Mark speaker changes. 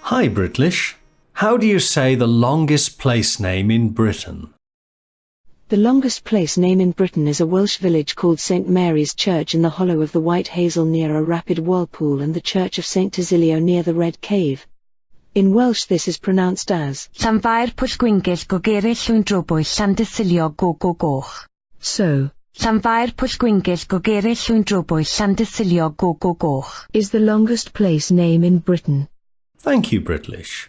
Speaker 1: Hi, Britlish. How do you say the longest place name in Britain?
Speaker 2: The longest place name in Britain is a Welsh village called St Mary's Church in the hollow of the White Hazel near a rapid whirlpool, and the Church of St Tysilio near the Red Cave. In Welsh this is pronounced as
Speaker 3: Llanfair Pwllgwyngyll Gogeryll Llwyn Llan Tysilio Goch.
Speaker 2: So,
Speaker 3: Llanfair Pwllgwyngyll Gogeryll Llwyn Llan Tysilio Goch
Speaker 2: is the longest place name in Britain.
Speaker 1: Thank you, Britlish.